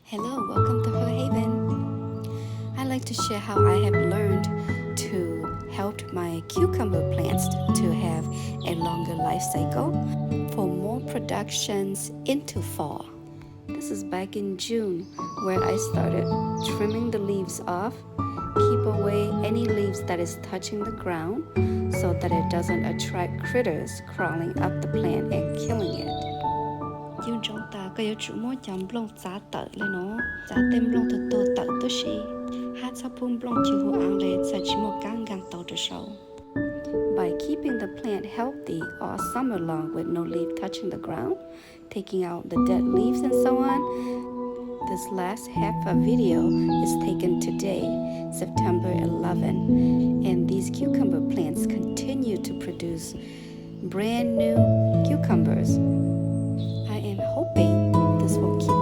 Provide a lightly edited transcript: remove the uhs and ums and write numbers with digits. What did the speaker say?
Hello, welcome to Her Haven. I'd like to share how I have learned to help my cucumber plants to have a longer life cycle for more productions into fall. This is back in June where I started trimming the leaves off, keep away any leaves that is touching the ground so that it doesn't attract critters crawling up the plant and killing it. Dương trong ta có yếu chủ mô chấm blong giá tợ lên nó giá tem blong thực tô tợ tôi xí hát sa pum blong chiu hu ang le sa chỉ một gang gang tàu cho sâu. By keeping the plant healthy all summer long with no leaf touching the ground, taking out the dead leaves and so on, this last half of video is taken today, September 11, and these cucumber plants continue to produce brand new cucumbers. I am hoping this will keep